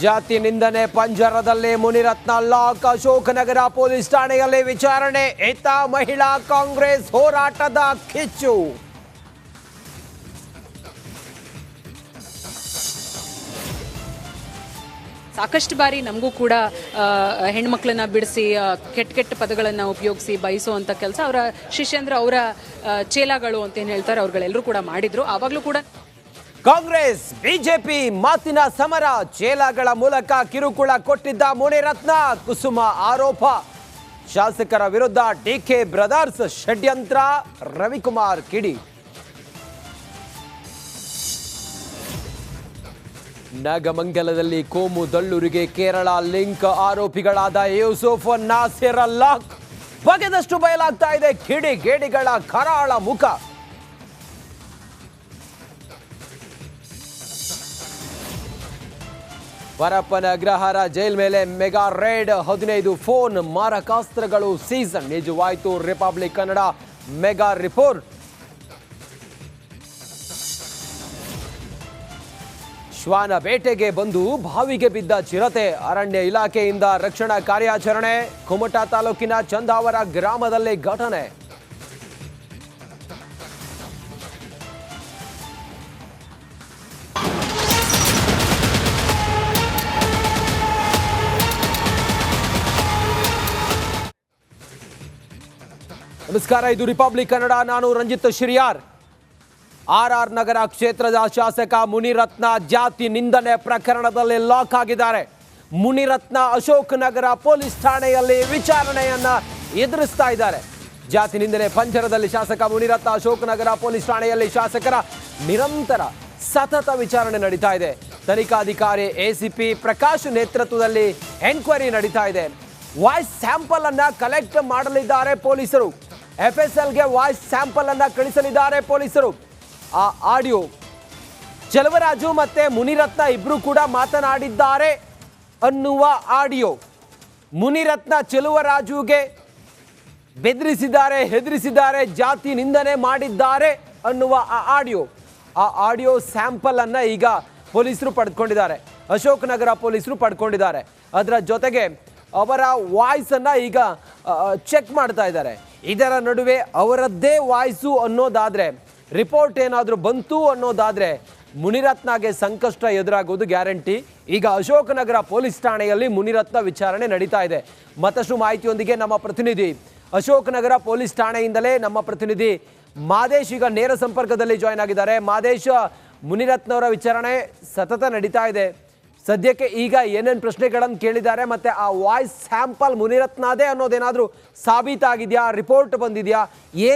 ಜಾತಿ ನಿಂದನೆ ಪಂಜರದಲ್ಲಿ ಮುನಿರತ್ನ ಲಾಕ್. ಅಶೋಕನಗರ ಪೊಲೀಸ್ ಠಾಣೆಯಲ್ಲಿ ವಿಚಾರಣೆ. ಇತ್ತ ಮಹಿಳಾ ಕಾಂಗ್ರೆಸ್ ಹೋರಾಟದ ಕಿಚ್ಚು. ಸಾಕಷ್ಟು ಬಾರಿ ನಮಗೂ ಕೂಡ ಹೆಣ್ಮಕ್ಳನ್ನ ಬಿಡಿಸಿ ಕೆಟ್ಟ ಪದಗಳನ್ನು ಉಪಯೋಗಿಸಿ ಬಯಸುವಂಥ ಕೆಲಸ ಅವರ ಶಿಷ್ಯಂದ್ರ ಅವರ ಚೇಲಾಗಳು ಅಂತೇನು ಹೇಳ್ತಾರೆ ಅವ್ರುಗಳೆಲ್ಲರೂ ಕೂಡ ಮಾಡಿದ್ರು. ಆವಾಗಲೂ ಕೂಡ ಕಾಂಗ್ರೆಸ್ ಬಿಜೆಪಿ ಮಾತಿನ ಸಮರ. ಚೇಲಾಗಳ ಮೂಲಕ ಕಿರುಕುಳ ಕೊಟ್ಟಿದ್ದ ಮುನಿರತ್ನ. ಕುಸುಮ ಆರೋಪ. ಶಾಸಕರ ವಿರುದ್ಧ ಡಿಕೆ ಬ್ರದರ್ಸ್ ಷಡ್ಯಂತ್ರ. ರವಿಕುಮಾರ್ ಕಿಡಿ. ನಾಗಮಂಗಲದಲ್ಲಿ ಕೋಮು ದಳ್ಳೂರಿಗೆ ಕೇರಳ ಲಿಂಕ್. ಆರೋಪಿಗಳಾದ ಯೂಸುಫ್ ನಾಸಿರ್ ಲಾಕ್. ಬಗೆದಷ್ಟು ಬಯಲಾಗ್ತಾ ಇದೆ ಕಿಡಿಗೇಡಿಗಳ ಕರಾಳ ಮುಖ. ಪರಪ್ಪನ ಅಗ್ರಹಾರ ಜೈಲ್ ಮೇಲೆ ಮೆಗಾ ರೇಡ್. 15 ಫೋನ್ ಮಾರಕಾಸ್ತ್ರಗಳು ಸೀಸ್. ನಿಜವಾಯಿತು ರಿಪಬ್ಲಿಕ್ ಕನ್ನಡ ಮೆಗಾ ರಿಪೋರ್ಟ್. ಶ್ವಾನ ಬೇಟೆಗೆ ಬಂದು ಬಾವಿಗೆ ಬಿದ್ದ ಚಿರತೆ. ಅರಣ್ಯ ಇಲಾಖೆಯಿಂದ ರಕ್ಷಣಾ ಕಾರ್ಯಾಚರಣೆ. ಕುಮಟಾ ತಾಲೂಕಿನ ಚಂದಾವರ ಗ್ರಾಮದಲ್ಲಿ ಘಟನೆ. ನಮಸ್ಕಾರ, ಇದು ರಿಪಬ್ಲಿಕ್ ಕನ್ನಡ. ನಾನು ರಂಜಿತ್ ಶಿರಿಯಾರ್. ಆರ್ ನಗರ ಕ್ಷೇತ್ರದ ಶಾಸಕ ಮುನಿರತ್ನ ಜಾತಿ ನಿಂದನೆ ಪ್ರಕರಣದಲ್ಲಿ ಲಾಕ್ ಆಗಿದ್ದಾರೆ. ಮುನಿರತ್ನ ಅಶೋಕನಗರ ಪೊಲೀಸ್ ಠಾಣೆಯಲ್ಲಿ ವಿಚಾರಣೆಯನ್ನ ಎದುರಿಸ್ತಾ ಇದ್ದಾರೆ. ಜಾತಿ ನಿಂದನೆ ಪಂಜರದಲ್ಲಿ ಶಾಸಕ ಮುನಿರತ್ನ. ಅಶೋಕನಗರ ಪೊಲೀಸ್ ಠಾಣೆಯಲ್ಲಿ ಶಾಸಕರ ನಿರಂತರ ಸತತ ವಿಚಾರಣೆ ನಡೀತಾ ಇದೆ. ತನಿಖಾಧಿಕಾರಿ ಎಸಿಪಿ ಪ್ರಕಾಶ್ ನೇತೃತ್ವದಲ್ಲಿ ಎನ್ಕ್ವೈರಿ ನಡೀತಾ ಇದೆ. ವಾಯ್ಸ್ ಸ್ಯಾಂಪಲ್ ಅನ್ನ ಕಲೆಕ್ಟ್ ಮಾಡಲಿದ್ದಾರೆ ಪೊಲೀಸರು. FSLಗೆ ವಾಯ್ಸ್ ಸ್ಯಾಂಪಲ್ ಅನ್ನ ಕಳಿಸಲಿದ್ದಾರೆ ಪೊಲೀಸರು. ಆ ಆಡಿಯೋ ಚೆಲುವರಾಜು ಮತ್ತೆ ಮುನಿರತ್ನ ಇಬ್ರು ಕೂಡ ಮಾತನಾಡಿದ್ದಾರೆ ಅನ್ನುವ ಆಡಿಯೋ. ಮುನಿರತ್ನ ಚೆಲುವರಾಜುಗೆ ಬೆದರಿಸಿದ್ದಾರೆ, ಹೆದರಿಸಿದ್ದಾರೆ, ಜಾತಿ ನಿಂದನೆ ಮಾಡಿದ್ದಾರೆ ಅನ್ನುವ ಆ ಆಡಿಯೋ ಸ್ಯಾಂಪಲ್ ಅನ್ನ ಈಗ ಪೊಲೀಸರು ಪಡೆದುಕೊಂಡಿದ್ದಾರೆ. ಅಶೋಕನಗರ ಪೊಲೀಸರು ಪಡ್ಕೊಂಡಿದ್ದಾರೆ. ಅದರ ಜೊತೆಗೆ ಅವರ ವಾಯ್ಸ್ ಅನ್ನ ಈಗ ಚೆಕ್ ಮಾಡ್ತಾ ಇದ್ದಾರೆ. ಇದರ ನಡುವೆ ಅವರದ್ದೇ ವಾಯ್ಸು ಅನ್ನೋದಾದ್ರೆ, ರಿಪೋರ್ಟ್ ಏನಾದರೂ ಬಂತು ಅನ್ನೋದಾದ್ರೆ ಮುನಿರತ್ನಗೆ ಸಂಕಷ್ಟ ಎದುರಾಗುವುದು ಗ್ಯಾರಂಟಿ. ಈಗ ಅಶೋಕನಗರ ಪೊಲೀಸ್ ಠಾಣೆಯಲ್ಲಿ ಮುನಿರತ್ನ ವಿಚಾರಣೆ ನಡೀತಾ ಇದೆ. ಮತ್ತಷ್ಟು ಮಾಹಿತಿಯೊಂದಿಗೆ ನಮ್ಮ ಪ್ರತಿನಿಧಿ ಅಶೋಕನಗರ ಪೊಲೀಸ್ ಠಾಣೆಯಿಂದಲೇ ನಮ್ಮ ಪ್ರತಿನಿಧಿ ಮಾದೇಶ್ ಈಗ ನೇರ ಸಂಪರ್ಕದಲ್ಲಿ ಜಾಯ್ನ್ ಆಗಿದ್ದಾರೆ. ಮಾದೇಶ್, ಮುನಿರತ್ನವರ ವಿಚಾರಣೆ ಸತತ ನಡೀತಾ ಇದೆ. ಸದ್ಯಕ್ಕೆ ಈಗ ಏನೇನು ಪ್ರಶ್ನೆಗಳನ್ನು ಕೇಳಿದ್ದಾರೆ, ಮತ್ತೆ ಆ ವಾಯ್ಸ್ ಸ್ಯಾಂಪಲ್ ಮುನಿರತ್ನದೇ ಅನ್ನೋದೇನಾದರೂ ಸಾಬೀತಾಗಿದೆಯಾ, ರಿಪೋರ್ಟ್ ಬಂದಿದೆಯಾ, ಏನು